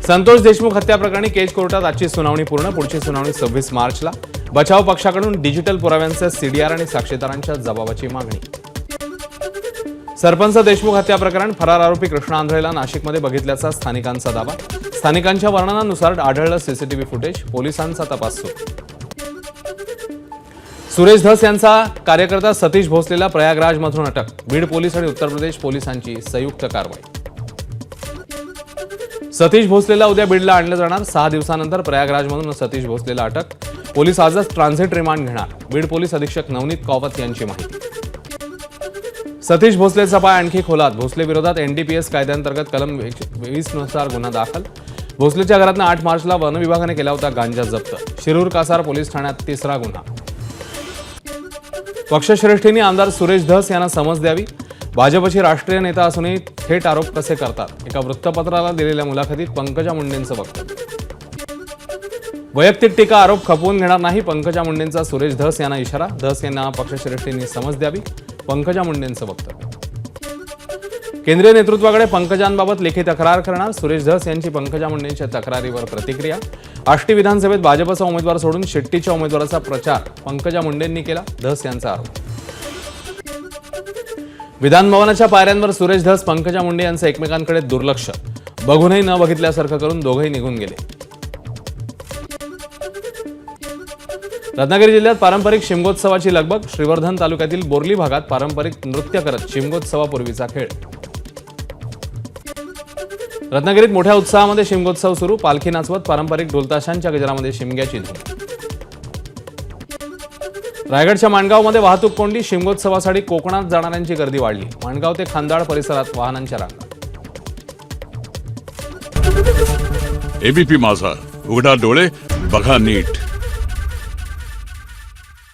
संतोष देशमुख हत्या प्रकरणी केज कोर्टात आजची सुनावणी पूर्ण. पुढची सुनावणी 26 मार्चला. बचाव पक्षाकडून डिजिटल पुराव्यांचे सीडीआर आणि साक्षीदारांच्या जबाबाची मागणी. सरपंच देशमुख हत्या प्रकरण फरार आरोपी कृष्णा आंधळेला नाशिकमध्ये बघितल्याचा स्थानिकांचा दावा. स्थानिकांच्या वर्णनानुसार आढळलं सीसीटीव्ही फुटेज. पोलिसांचा तपास सुरू. सुरेश धस यांचा कार्यकर्ता सतीश भोसलेला प्रयागराजमधून अटक. बीड पोलीस आणि उत्तर प्रदेश पोलिसांची संयुक्त कारवाई. सतीश भोसलेला उद्या बीडला आणलं जाणार. 6 दिवसानंतर प्रयागराजमधून सतीश भोसलेला अटक. पोलीस आजच ट्रान्झिट रिमांड घेणार. बीड पोलीस अधीक्षक नवनीत कावत यांची माहिती. सतीश भोसलेचा पाय आणखी खोलात. भोसले विरोधात एनडीपीएस कायद्याअंतर्गत कलम 20 नुसार गुन्हा दाखल. भोसलेच्या घरातून 8 मार्चला वन विभागाने केला होता गांजा जप्त. शिरूर कासार पोलीस ठाण्यात 3रा गुन्हा. पक्षश्रेष्ठींनी आमदार सुरेश धस यांना समज द्यावी. भाजपचे राष्ट्रीय नेता असूनही थेट आरोप कसे करतात. एका वृत्तपत्राला दिलेल्या मुलाखतीत पंकजा मुंडेंचं वक्तव्य. वैयक्तिक टीका आरोप खपवून घेणार नाही. पंकजा मुंडेंचा सुरेश धस यांना इशारा. धस यांना पक्षश्रेष्ठींनी समज द्यावी. पंकजा मुंडेंचं वक्तव्य. केंद्रीय नेतृत्वाकडे पंकजांबाबत लेखी तक्रार करणार. सुरेश धस यांची पंकजा मुंडेंच्या तक्रारीवर प्रतिक्रिया. आष्टी विधानसभेत भाजपचा उमेदवार सोडून शेट्टीच्या उमेदवाराचा प्रचार पंकजा मुंडेंनी केला. धस यांचा आरोप. विधानभवनाच्या पायऱ्यांवर सुरेश धस पंकजा मुंडे यांचं एकमेकांकडे दुर्लक्ष. बघूनही न बघितल्यासारखं करून दोघंही निघून गेले. रत्नागिरी जिल्ह्यात पारंपरिक शिमगोत्सवाची लगबग. श्रीवर्धन तालुक्यातील बोर्ली भागात पारंपरिक नृत्य करत शिमगोत्सवापूर्वीचा खेळ. रत्नागिरीत मोठ्या उत्साहामध्ये शिमगोत्सव सुरू. पालखी नाचवत पारंपरिक ढोलताशांच्या गजरामध्ये शिमग्याची धूम. रायगडच्या माणगावमध्ये वाहतूक कोंडी. शिमगोत्सवासाठी कोकणात जाणाऱ्यांची गर्दी वाढली. माणगाव ते खांदाड परिसरात वाहनांच्या रांगा. एबीपी माझा, उघडा डोळे बघा नीट.